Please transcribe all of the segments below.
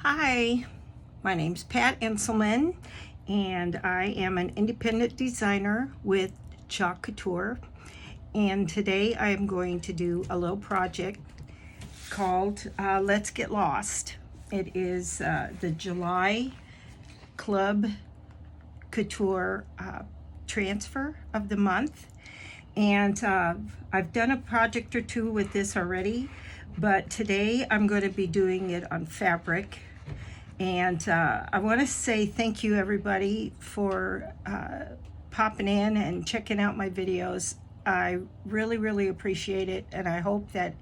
Hi, my name's Pat Enselman, and I am an independent designer with Couture. And today I am going to do a little project called Let's Get Lost. It is the July Club Couture transfer of the month. And I've done a project or two with this already, but today I'm going to be doing it on fabric. And I want to say thank you, everybody, for popping in and checking out my videos. I really, really appreciate it, and I hope that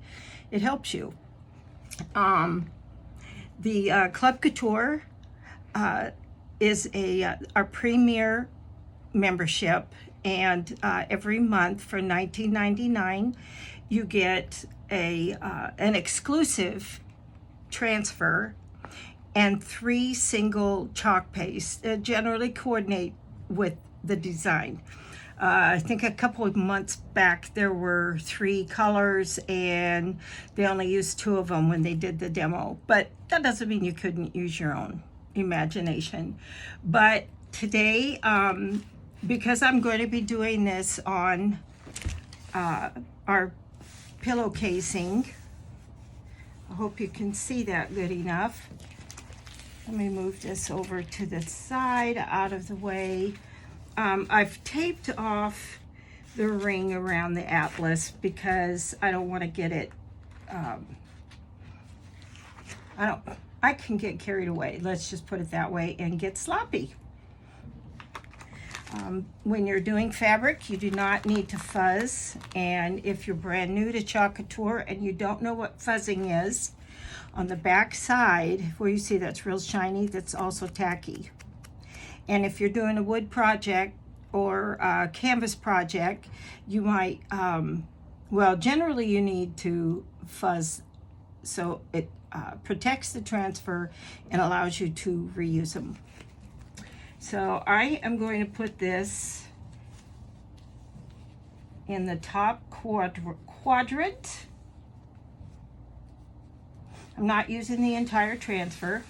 it helps you. The Club Couture is our premier membership, and every month for $19.99 you get an exclusive transfer and 3 single chalk pastes that generally coordinate with the design. I think a couple of months back there were 3 colors and they only used 2 of them when they did the demo, but that doesn't mean you couldn't use your own imagination. But today, because I'm going to be doing this on our pillow casing, I hope you can see that good enough. Let me move this over to the side, out of the way. I've taped off the ring around the atlas because I don't want to get it, I can get carried away, let's just put it that way, and get sloppy. When you're doing fabric, you do not need to fuzz, and if you're brand new to Couture and you don't know what fuzzing is, on the back side where you see that's real shiny, that's also tacky. And if you're doing a wood project or a canvas project, you might, well, generally you need to fuzz so it protects the transfer and allows you to reuse them. So I am going to put this in the top quadrant. I'm not using the entire transfer,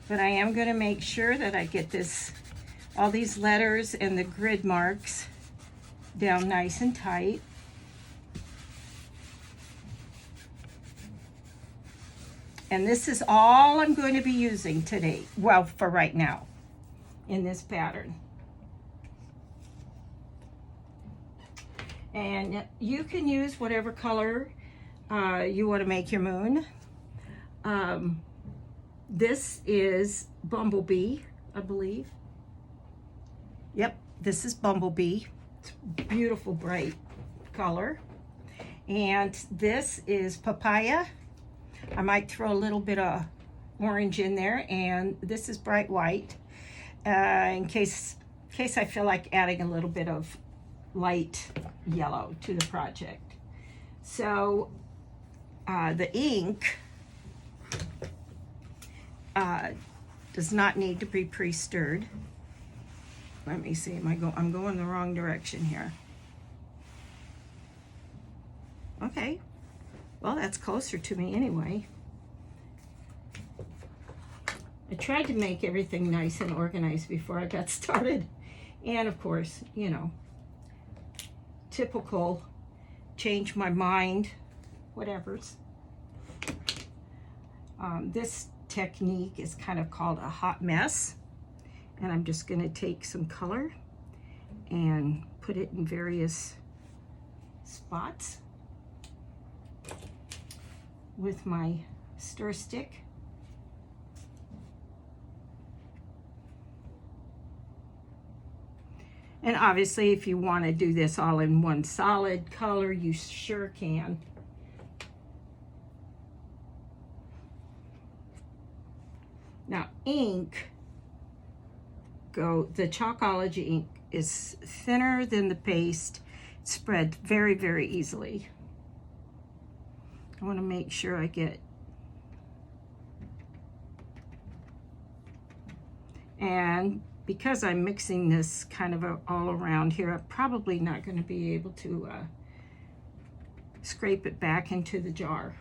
but I am going to make sure that I get all these letters and the grid marks down nice and tight. And this is all I'm going to be using today, well, for right now, in this pattern. And you can use whatever color you want to make your moon. This is Bumblebee, I believe. Yep, this is Bumblebee. It's beautiful, bright color. And this is Papaya. I might throw a little bit of orange in there, and this is bright white, in case I feel like adding a little bit of light yellow to the project. So the ink does not need to be pre-stirred. Let me see, I'm going the wrong direction here. Okay, well, that's closer to me anyway. I tried to make everything nice and organized before I got started. And of course, you know, typical change my mind, whatever's. This technique is kind of called a hot mess. And I'm just going to take some color and put it in various spots with my stir stick. And obviously, if you want to do this all in one solid color, you sure can. Now, ink, the Chalkology ink is thinner than the paste. It's spread very, very easily. I want to make sure I get, and because I'm mixing this kind of all around here, I'm probably not going to be able to scrape it back into the jar.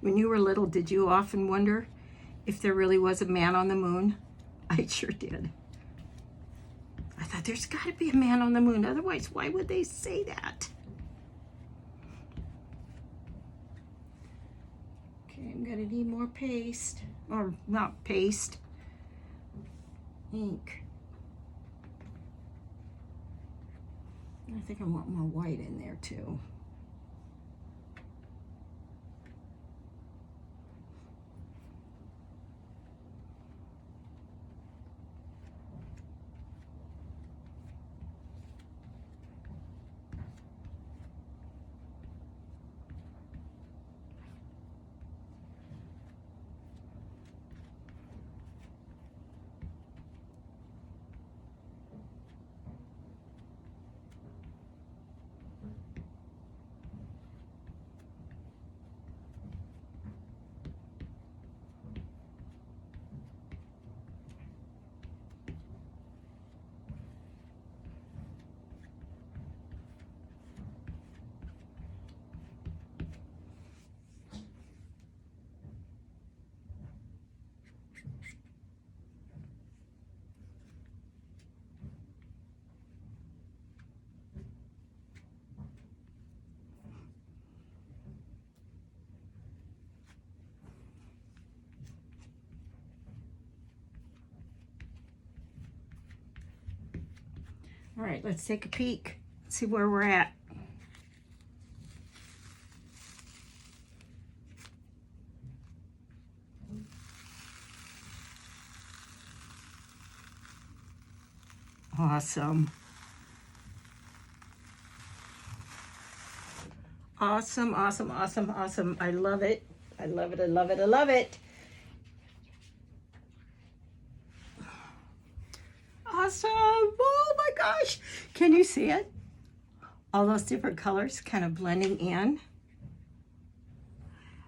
When you were little, did you often wonder if there really was a man on the moon? I sure did. I thought there's got to be a man on the moon. Otherwise, why would they say that? Okay, I'm going to need more paste. Or not paste. Ink. I think I want more white in there too. All right, let's take a peek, see where we're at. Awesome. Awesome, awesome, awesome, awesome. I love it. I love it, I love it, I love it. Awesome. Oh my gosh. Can you see it? All those different colors kind of blending in.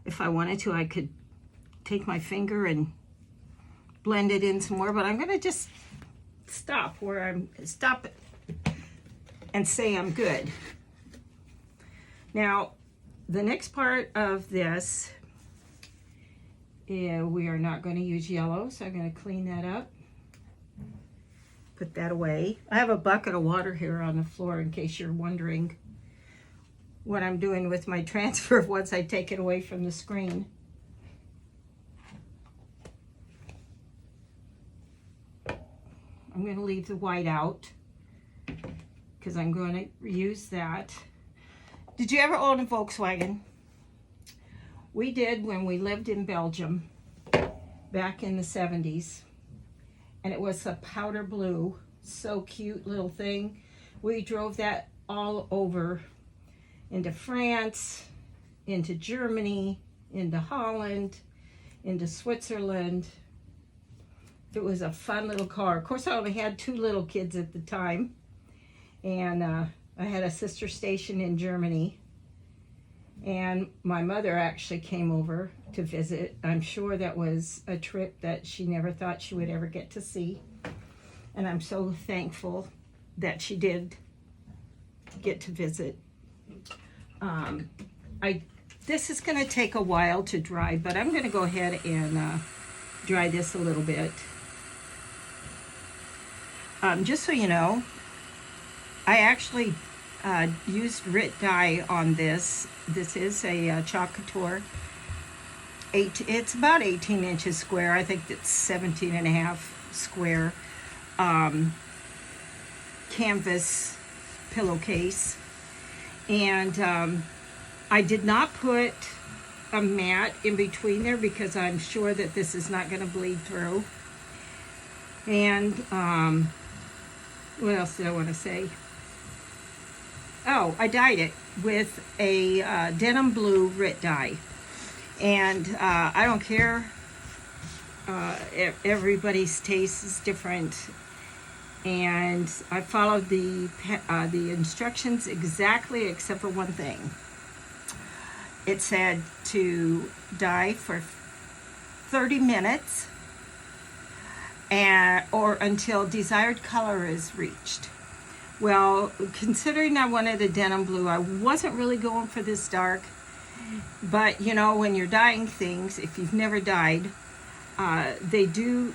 If I wanted to, I could take my finger and blend it in some more, but I'm going to just stop it and say I'm good. Now, the next part of this, we are not going to use yellow, so I'm going to clean that up. Put that away. I have a bucket of water here on the floor in case you're wondering what I'm doing with my transfer once I take it away from the screen. I'm going to leave the white out because I'm going to use that. Did you ever own a Volkswagen? We did when we lived in Belgium back in the 70s. And it was a powder blue, so cute little thing. We drove that all over into France, into Germany, into Holland, into Switzerland. It was a fun little car. Of course, I only had 2 little kids at the time. And I had a sister station in Germany. And my mother actually came over to visit. I'm sure that was a trip that she never thought she would ever get to see. And I'm so thankful that she did get to visit. This is going to take a while to dry, but I'm going to go ahead and dry this a little bit. Just so you know, I actually used Rit dye on this. This is a Couture. It's about 18 inches square. I think it's 17 and a half square canvas pillowcase. And I did not put a mat in between there because I'm sure that this is not going to bleed through. And what else did I want to say? Oh, I dyed it with a denim blue Rit dye. And I don't care. Everybody's taste is different. And I followed the instructions exactly except for one thing. It said to dye for 30 minutes or until desired color is reached. Well, considering I wanted a denim blue, I wasn't really going for this dark. But you know, when you're dyeing things, if you've never dyed, they do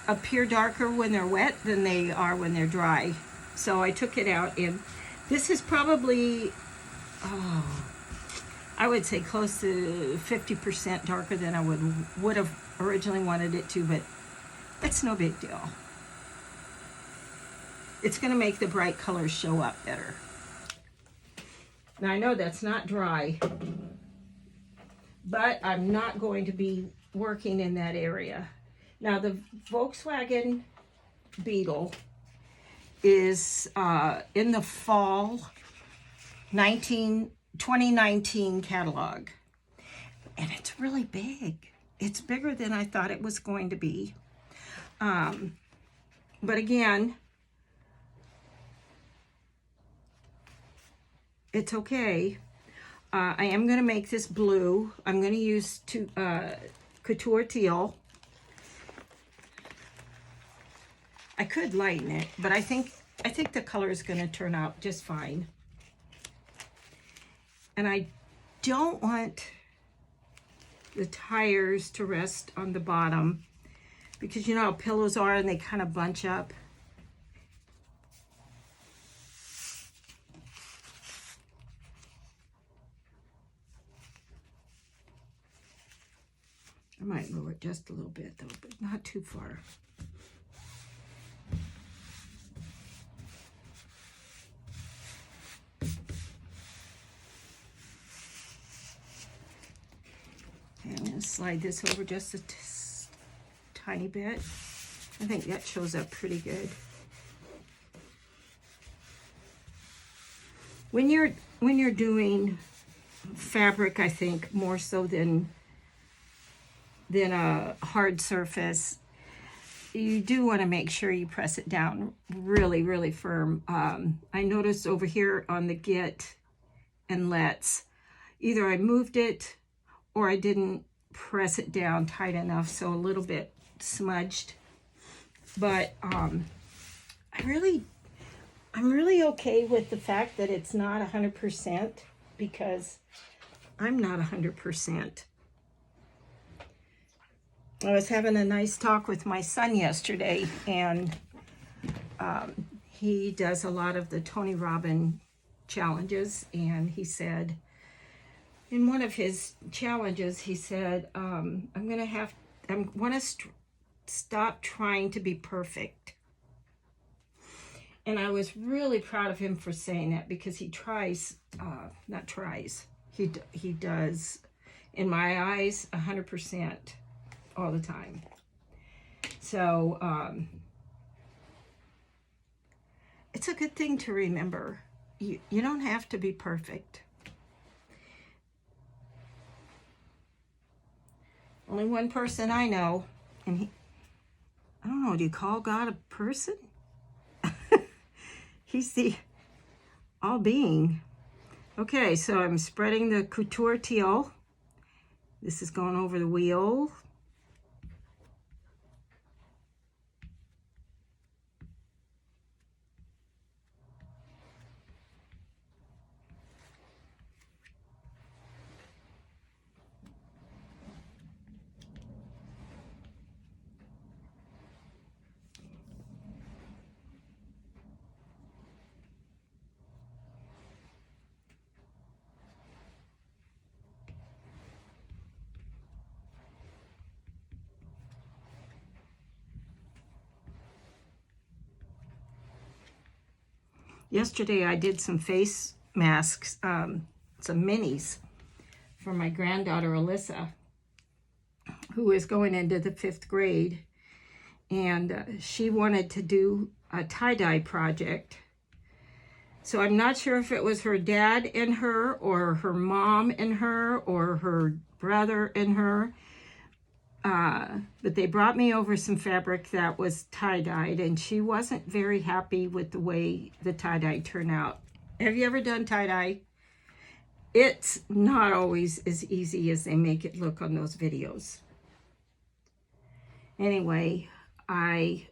appear darker when they're wet than they are when they're dry. So I took it out, and this is probably, oh, I would say close to 50% darker than I would have originally wanted it to, but it's no big deal. It's going to make the bright colors show up better. Now I know that's not dry, but I'm not going to be working in that area. Now the Volkswagen Beetle is in the fall 2019 catalog, and it's really big. It's bigger than I thought it was going to be. But again, it's okay. I am going to make this blue. I'm going to use Couture teal. I could lighten it, but I think the color is going to turn out just fine. And I don't want the tires to rest on the bottom, because you know how pillows are and they kind of bunch up. I might lower it just a little bit though, but not too far. Okay, I'm going to slide this over just a tiny bit. I think that shows up pretty good. When you're doing fabric, I think more so than a hard surface, you do want to make sure you press it down really, really firm. I noticed over here on the Get and Let's, either I moved it or I didn't press it down tight enough, so a little bit smudged. But I'm really okay with the fact that it's not 100%, because I'm not 100%. I was having a nice talk with my son yesterday, and he does a lot of the Tony Robbins challenges, and he said, in one of his challenges, he said, I want to stop trying to be perfect. And I was really proud of him for saying that, because he he does, in my eyes, 100% all the time. So it's a good thing to remember. You don't have to be perfect. Only one person I know, and I don't know, do you call God a person? He's the all-being. Okay, so I'm spreading the Couture teal. This is going over the wheel. Yesterday I did some face masks, some minis for my granddaughter Alyssa, who is going into the 5th grade, and she wanted to do a tie-dye project. So I'm not sure if it was her dad in her, or her mom in her, or her brother in her, but they brought me over some fabric that was tie-dyed, and she wasn't very happy with the way the tie-dye turned out. Have you ever done tie-dye? It's not always as easy as they make it look on those videos. Anyway, I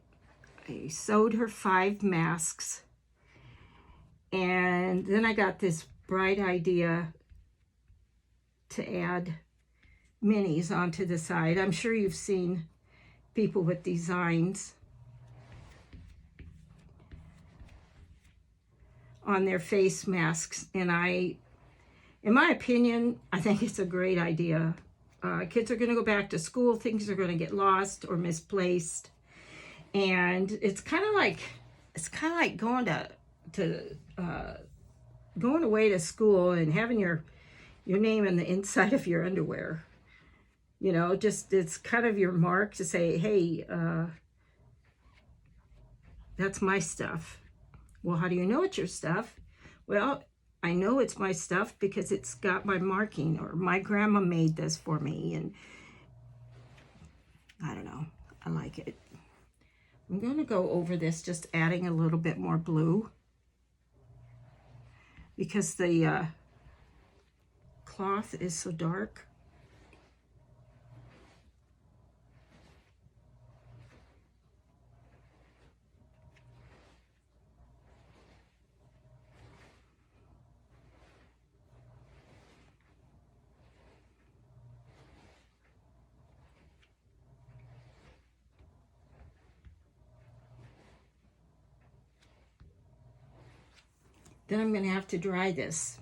sewed her 5 masks, and then I got this bright idea to add minis onto the side. I'm sure you've seen people with designs on their face masks, and in my opinion, I think it's a great idea. Kids are going to go back to school, things are going to get lost or misplaced, and it's kind of like going away to school and having your name in the inside of your underwear. You know, just it's kind of your mark to say, hey, that's my stuff. Well, how do you know it's your stuff? Well, I know it's my stuff because it's got my marking, or my grandma made this for me, and I don't know, I like it. I'm going to go over this, just adding a little bit more blue because the cloth is so dark. Then I'm going to have to dry this.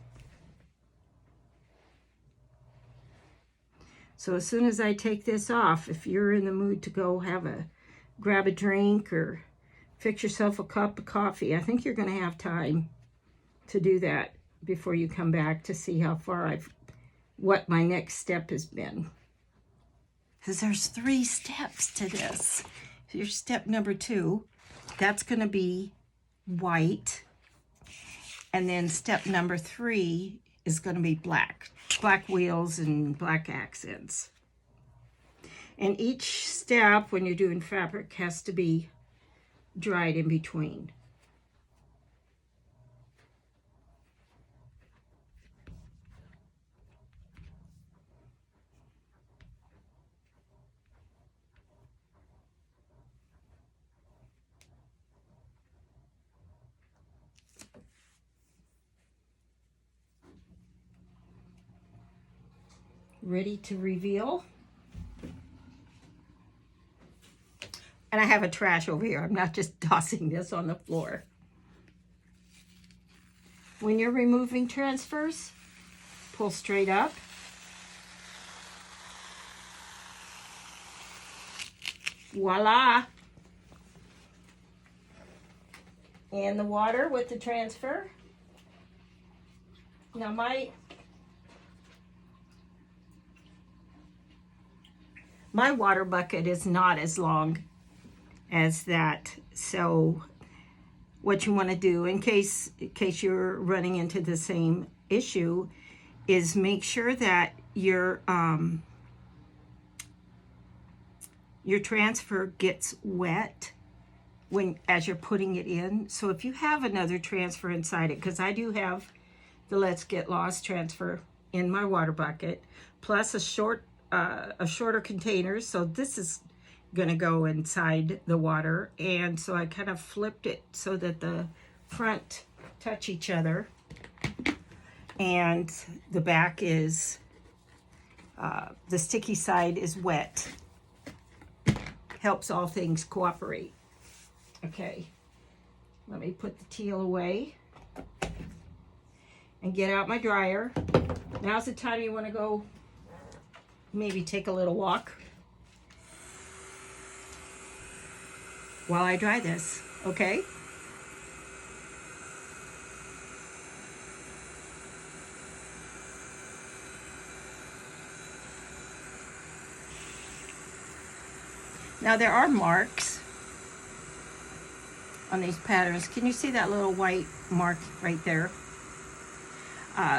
So as soon as I take this off, if you're in the mood to go grab a drink or fix yourself a cup of coffee, I think you're going to have time to do that before you come back to see how far what my next step has been. Because there's 3 steps to this. Here's step number 2. That's going to be white. And then step number 3 is going to be black wheels and black accents. And each step when you're doing fabric has to be dried in between. Ready to reveal. And I have a trash over here. I'm not just tossing this on the floor. When you're removing transfers, pull straight up. Voila. And the water with the transfer. Now my water bucket is not as long as that, so what you want to do in case you're running into the same issue is make sure that your transfer gets wet as you're putting it in. So if you have another transfer inside it, because I do have the Let's Get Lost transfer in my water bucket, plus a shorter container, so this is gonna go inside the water, and so I kind of flipped it so that the front touch each other and the back is the sticky side is wet. Helps all things cooperate. Okay, let me put the teal away and get out my dryer. Now's the time you want to go maybe take a little walk while I dry this, okay? Now there are marks on these patterns. Can you see that little white mark right there?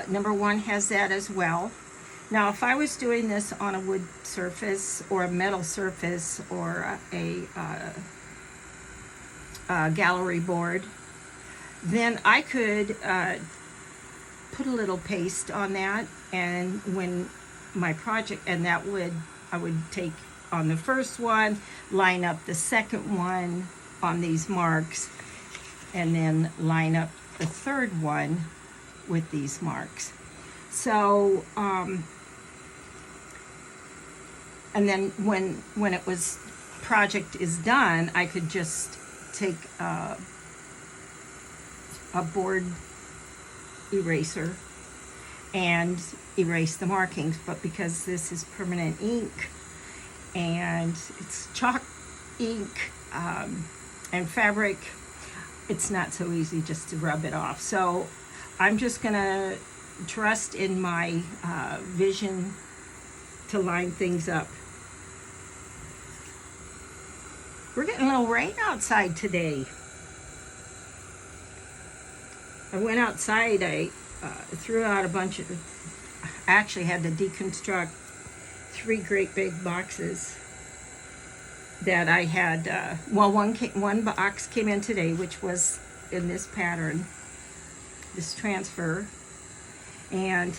Number 1 has that as well. Now, if I was doing this on a wood surface or a metal surface or a gallery board, then I could put a little paste on that, and when my project, and I would take on the first one, line up the second one on these marks, and then line up the third one with these marks. So and then when it was project is done, I could just take a board eraser and erase the markings. But because this is permanent ink and it's chalk ink and fabric, it's not so easy just to rub it off. So I'm just gonna trust in my vision to line things up. We're getting a little rain outside today. I went outside, I threw out a bunch of, I actually had to deconstruct 3 great big boxes that I had, well, one box came in today, which was in this pattern, this transfer, and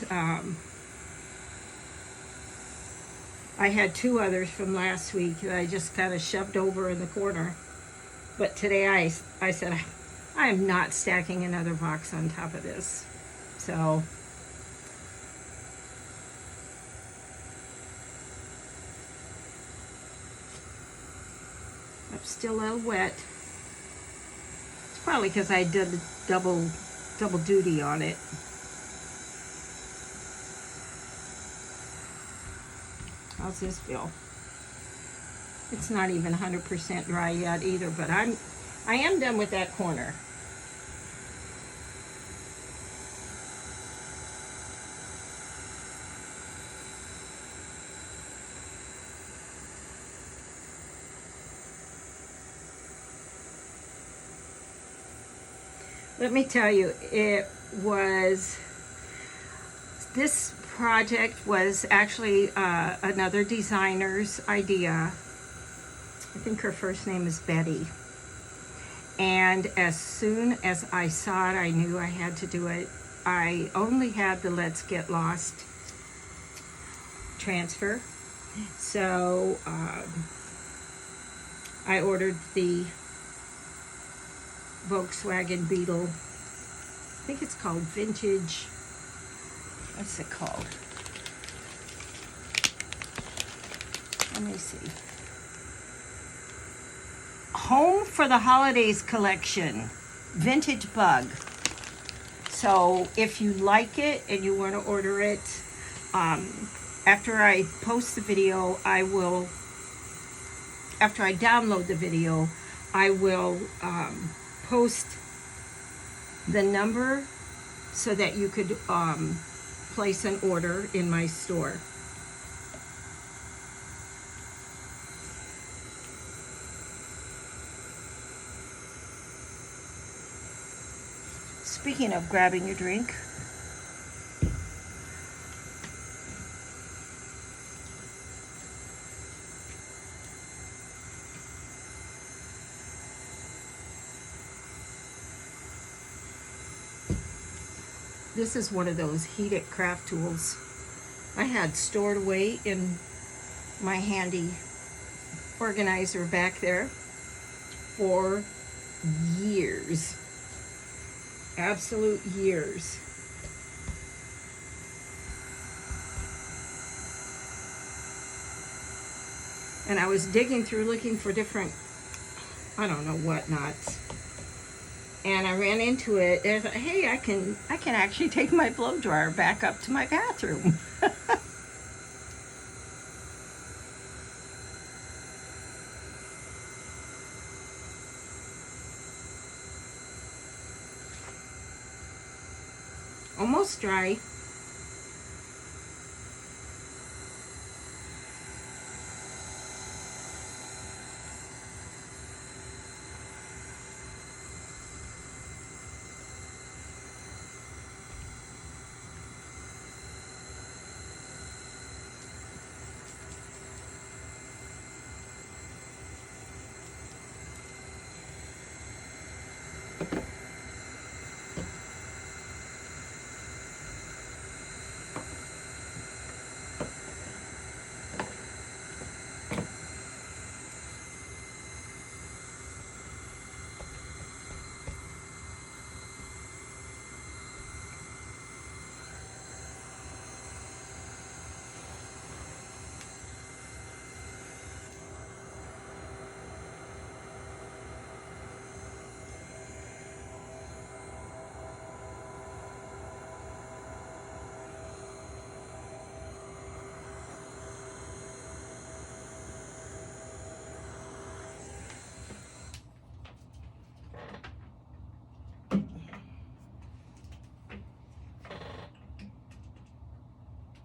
I had 2 others from last week that I just kind of shoved over in the corner. But today I said, I am not stacking another box on top of this. So I'm still a little wet. It's probably because I did double duty on it. How's this feel? It's not even 100% dry yet either, but I am done with that corner. Let me tell you, this project was actually another designer's idea. I think her first name is Betty. And as soon as I saw it, I knew I had to do it. I only had the Let's Get Lost transfer. So I ordered the Volkswagen Beetle. I think it's called Vintage. What's it called? Let me see. Home for the Holidays collection, Vintage Bug. So if you like it and you want to order it, after I post the video, after I download the video, I will post the number so that you could place an order in my store. Speaking of grabbing your drink, this is one of those heated craft tools I had stored away in my handy organizer back there for years. Absolute years. And I was digging through looking for different, I don't know what knots. And I ran into it and I thought, hey, I can actually take my blow dryer back up to my bathroom. Almost dry.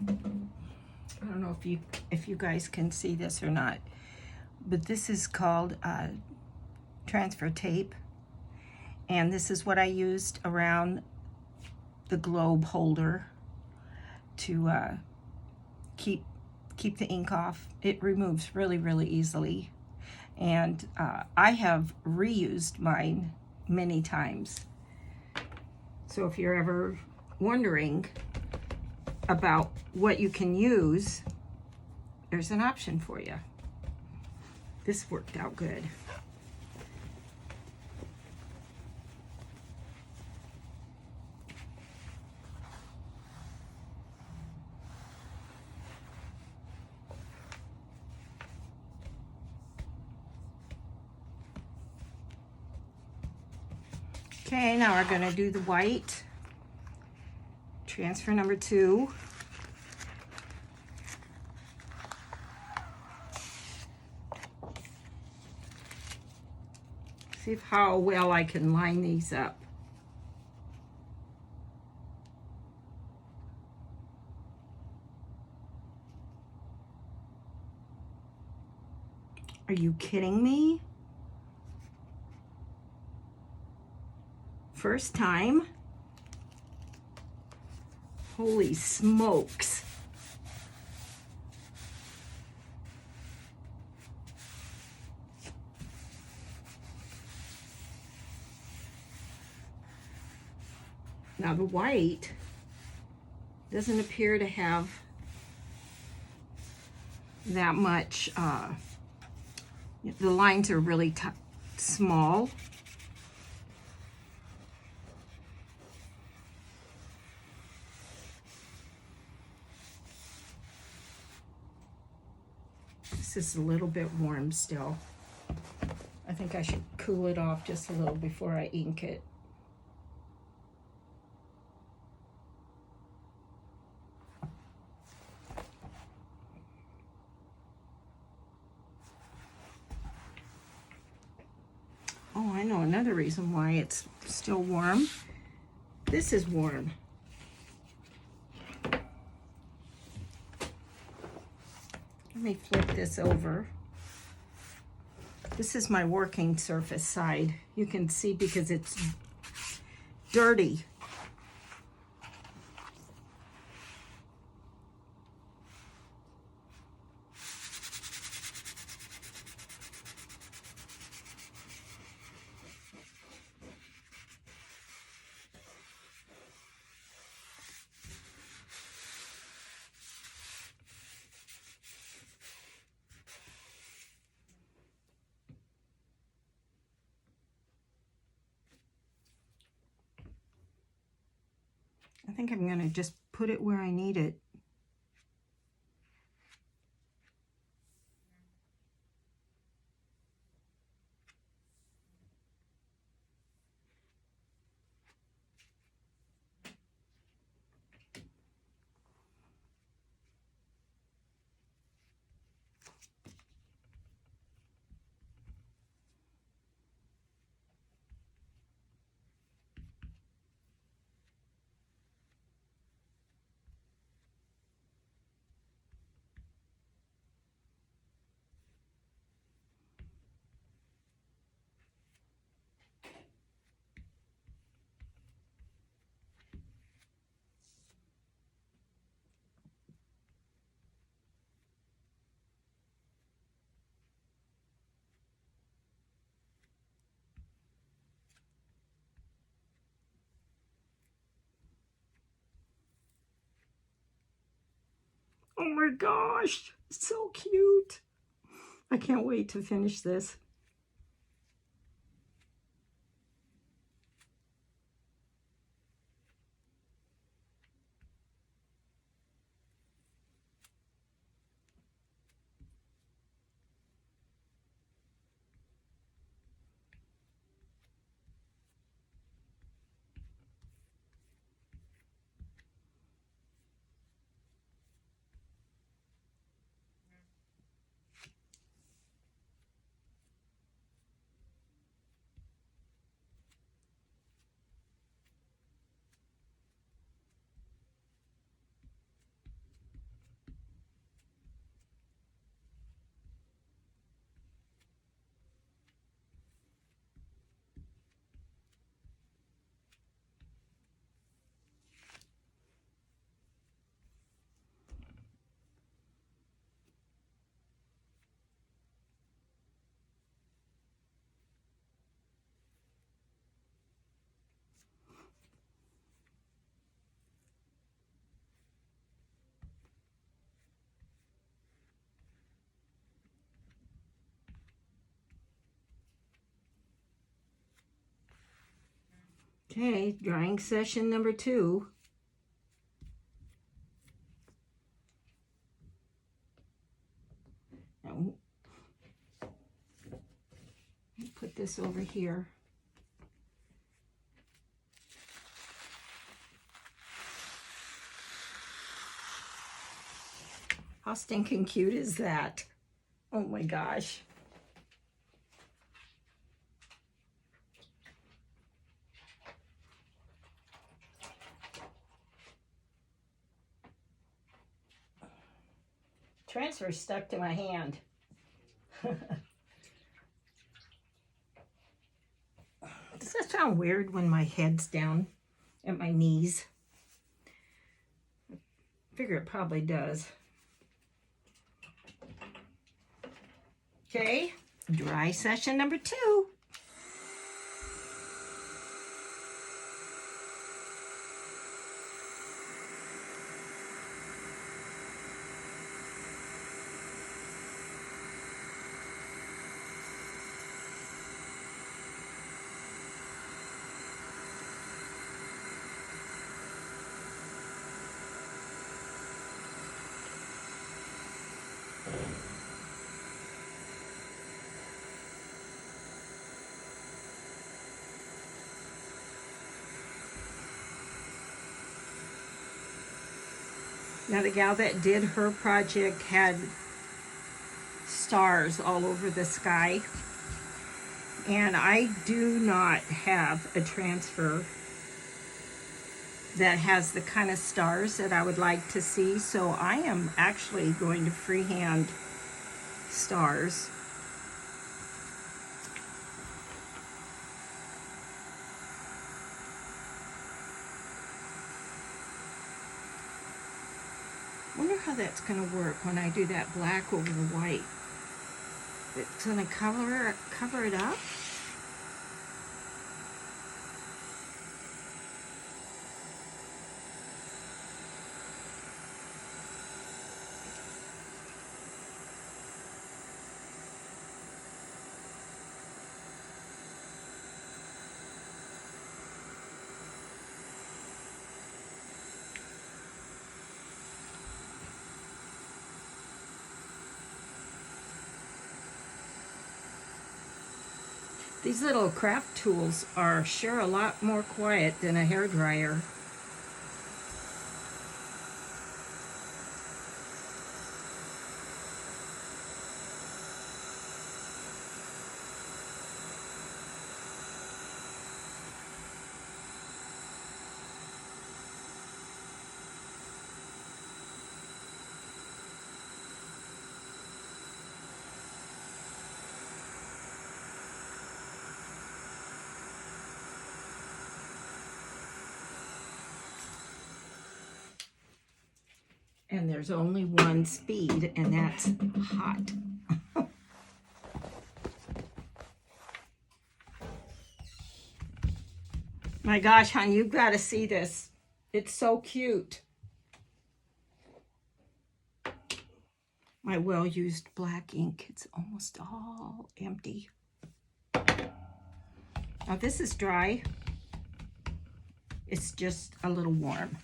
I don't know if you guys can see this or not, but this is called transfer tape, and this is what I used around the globe holder to keep the ink off. It removes really easily, and I have reused mine many times. So if you're ever wondering about what you can use, there's an option for you. This worked out good. Okay, now we're going to do the white. Transfer number 2. See how well I can line these up. Are you kidding me? First time? Holy smokes. Now the white doesn't appear to have that much, the lines are really small. This is a little bit warm still. I think I should cool it off just a little before I ink it. Oh, I know another reason why it's still warm. This is warm. Let me flip this over. This is my working surface side. You can see because it's dirty. I think I'm going to just put it where I need it. Oh my gosh, so cute. I can't wait to finish this. Okay, drying session number 2. Now, put this over here. How stinking cute is that? Oh my gosh. Transfer stuck to my hand. Does that sound weird when my head's down at my knees? I figure it probably does. Okay, dry session number 2. Now the gal that did her project had stars all over the sky, and I do not have a transfer that has the kind of stars that I would like to see, so I am actually going to freehand stars. I wonder how that's going to work when I do that black over the white. It's going to cover it up. These little craft tools are sure a lot more quiet than a hairdryer. And there's only one speed, and that's hot. My gosh, hon, you've got to see this. It's so cute. My well-used black ink, it's almost all empty. Now this is dry. It's just a little warm.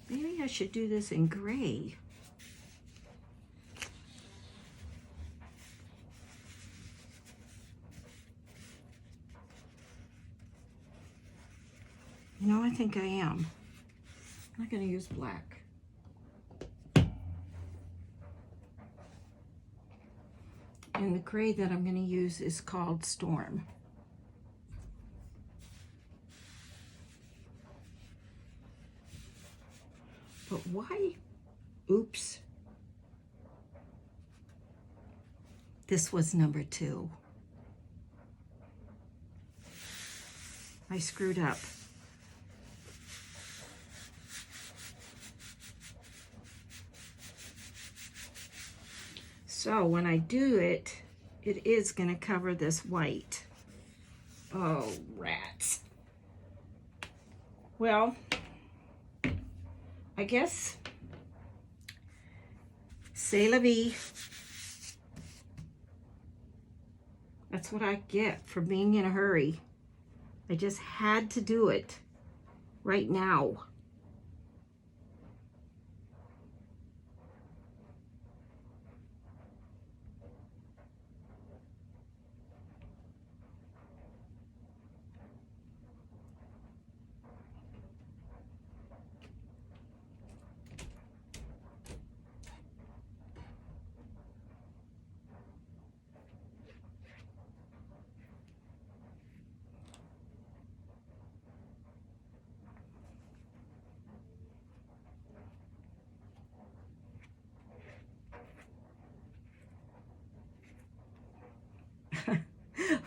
Maybe I should do this in gray. You know, I think I am. I'm not going to use black. And the gray that I'm going to use is called Storm. But why? Oops. This was number 2. I screwed up. So when I do it, it is going to cover this white. Oh, rats. Well, I guess c'est la vie. That's what I get for being in a hurry. I just had to do it right now.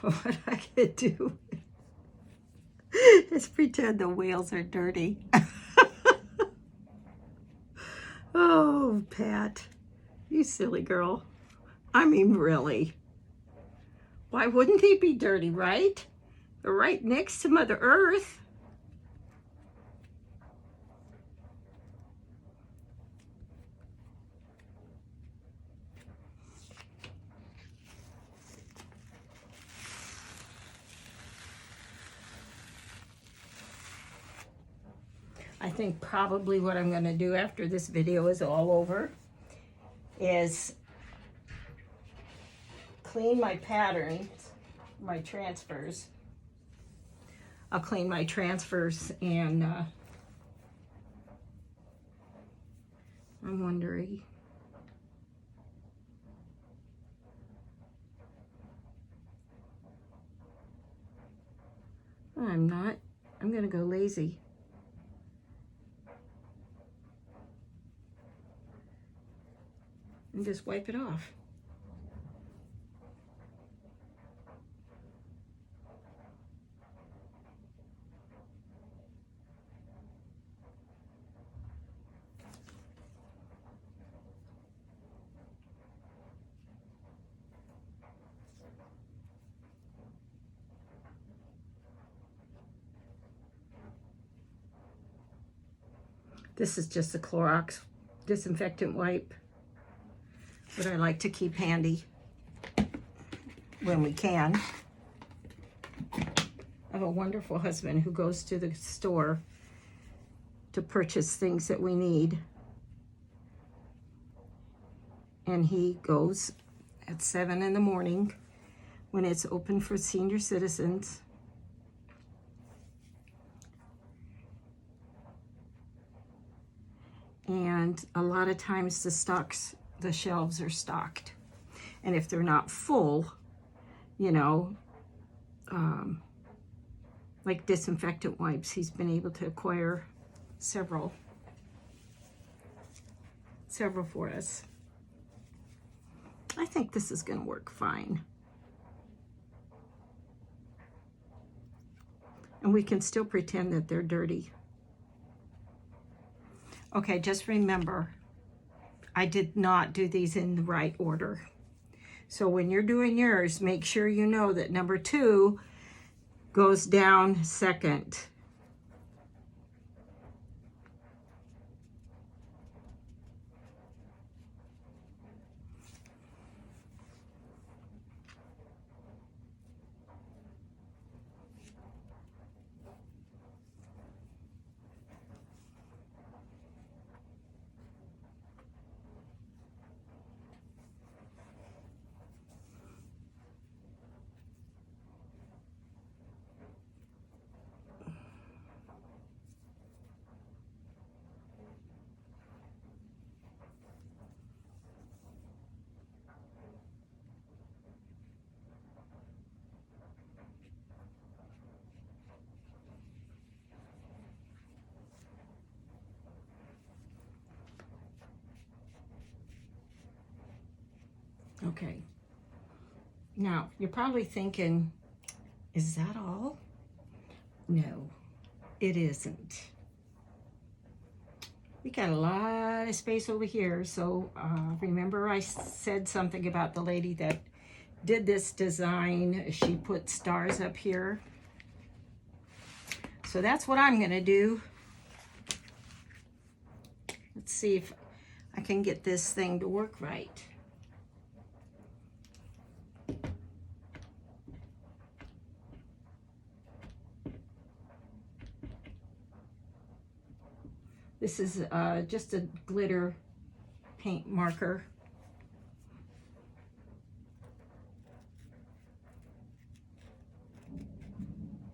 What I could do is pretend the wheels are dirty. Oh, Pat, you silly girl. I mean, really. Why wouldn't they be dirty, right? They're right next to Mother Earth. I think probably what I'm going to do after this video is all over is clean my patterns, my transfers. I'll clean my transfers, and I'm wondering. I'm not. I'm going to go lazy. And just wipe it off. This is just a Clorox disinfectant wipe that I like to keep handy when we can. I have a wonderful husband who goes to the store to purchase things that we need. And he goes at 7 in the morning when it's open for senior citizens. And a lot of times the shelves are stocked. And if they're not full, you know, like disinfectant wipes, he's been able to acquire several for us. I think this is going to work fine. And we can still pretend that they're dirty. Okay, just remember, I did not do these in the right order. So when you're doing yours, make sure you know that number 2 goes down second. Okay. Now, you're probably thinking, is that all? No, it isn't. We got a lot of space over here. So remember I said something about the lady that did this design. She put stars up here. So that's what I'm gonna do. Let's see if I can get this thing to work right. This is just a glitter paint marker.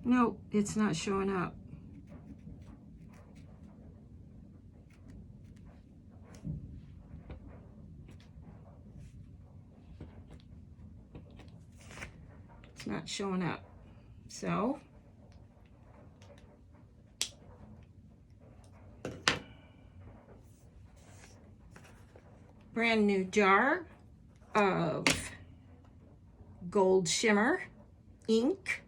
Nope, it's not showing up. It's not showing up. So brand new jar of gold shimmer ink.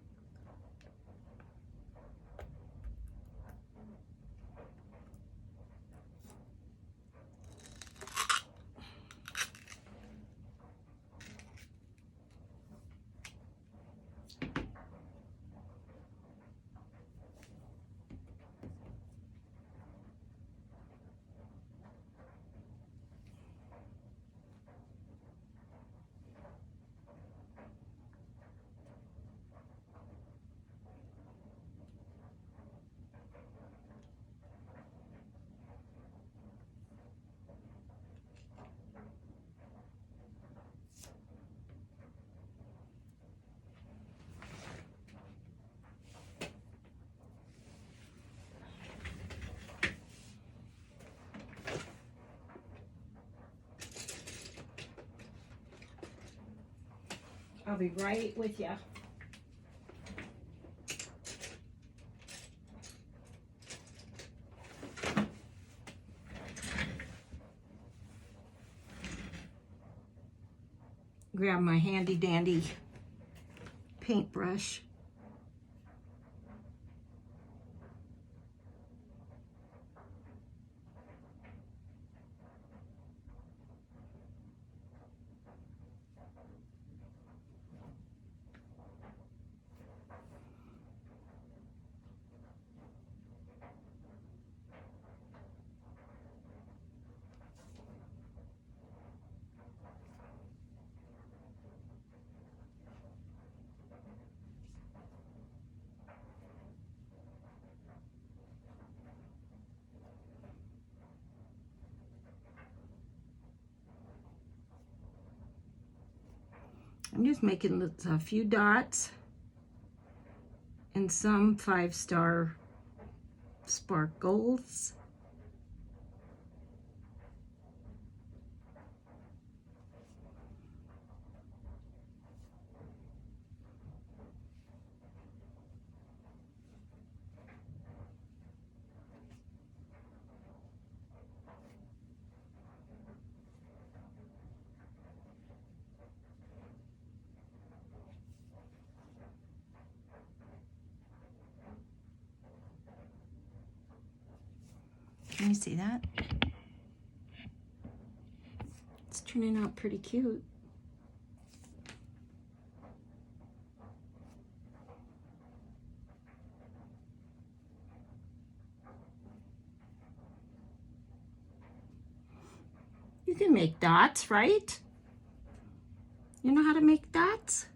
I'll be right with you. Grab my handy dandy paintbrush. I'm just making a few dots and some 5-star sparkles. Can you see that? It's turning out pretty cute. You can make dots, right? You know how to make dots?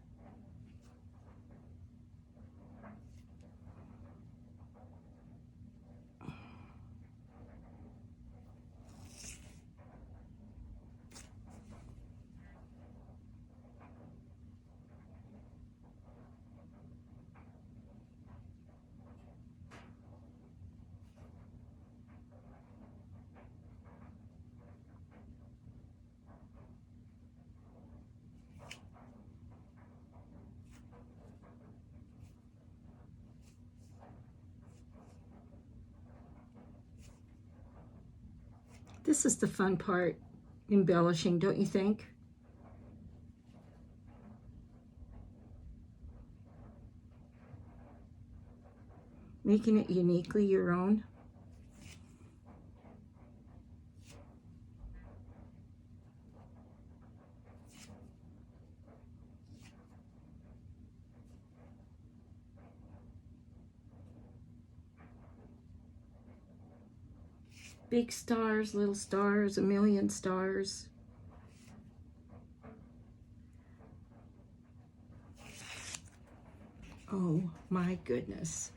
This is the fun part, embellishing, don't you think? making it uniquely your own. Big stars, little stars, a million stars. Oh my goodness.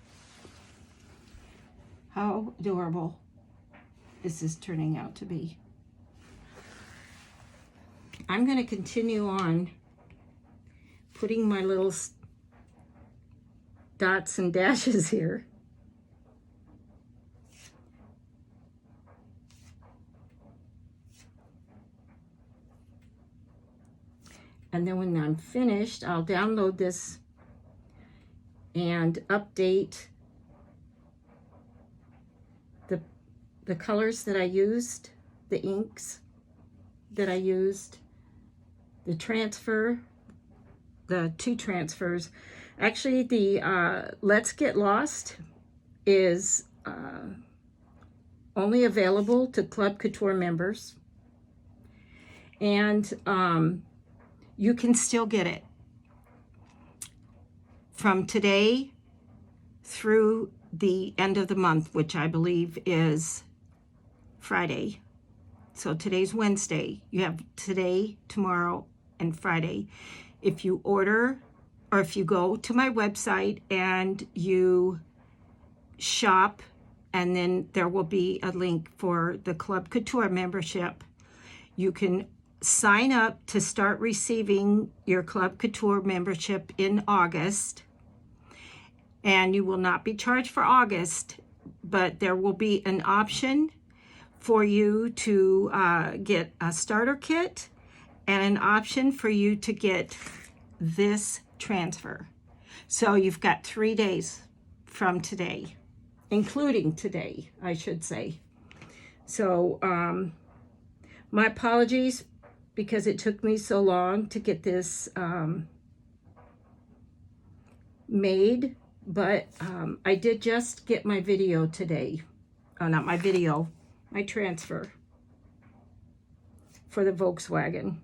How adorable is this turning out to be? I'm going to continue on putting my little dots and dashes here. And then when I'm finished, I'll download this and update the colors that I used, the inks that I used, the transfer, the 2 transfers. Actually, the Let's Get Lost is only available to Club Couture members. And you can still get it from today through the end of the month, which I believe is Friday. So today's Wednesday. You have today, tomorrow, and Friday. If you order, or if you go to my website and you shop, and then there will be a link for the Club Couture membership, you can sign up to start receiving your Club Couture membership in August. And you will not be charged for August, but there will be an option for you to get a starter kit and an option for you to get this transfer. So you've got 3 days from today, including today, I should say. So my apologies because it took me so long to get this made, but I did just get my video today. Oh, not my video, my transfer for the Volkswagen.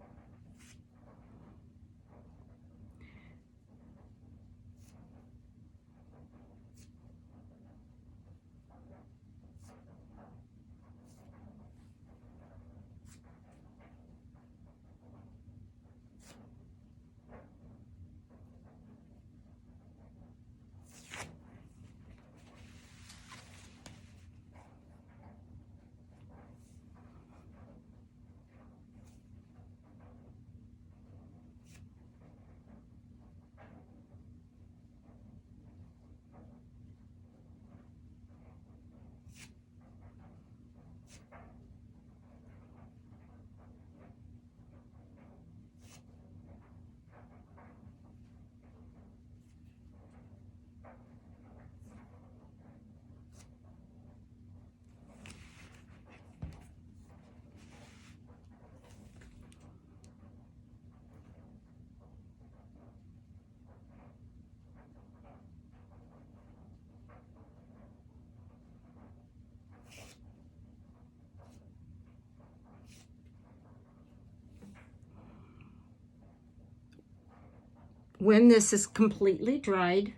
When this is completely dried,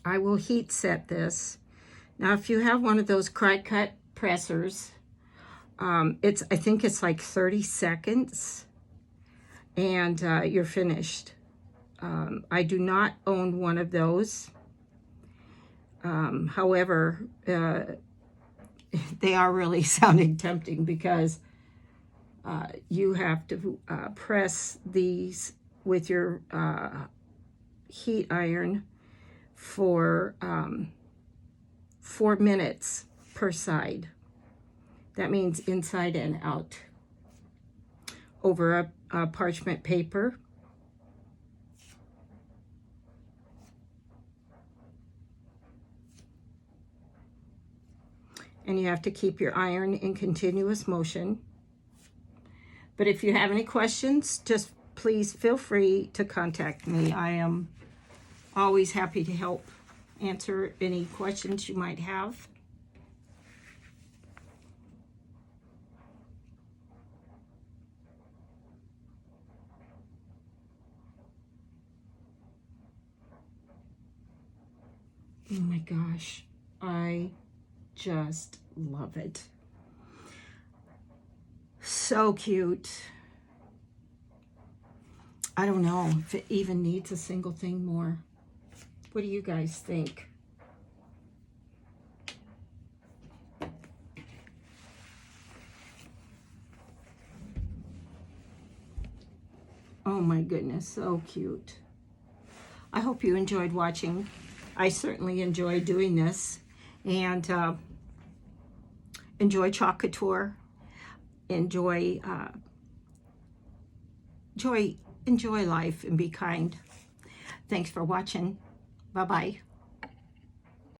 I will heat set this. Now, if you have one of those Cricut pressers, I think it's like 30 seconds and you're finished. I do not own one of those. However, they are really sounding tempting because you have to press these with your heat iron for 4 minutes per side. That means inside and out over a parchment paper. And you have to keep your iron in continuous motion. But if you have any questions, just please feel free to contact me. I am always happy to help answer any questions you might have. Oh my gosh, I just love it. So cute. I don't know if it even needs a single thing more. What do you guys think? Oh my goodness, so cute. I hope you enjoyed watching. I certainly enjoyed doing this. And enjoy Couture. Enjoy enjoy life and be kind. Thanks for watching. Bye-bye.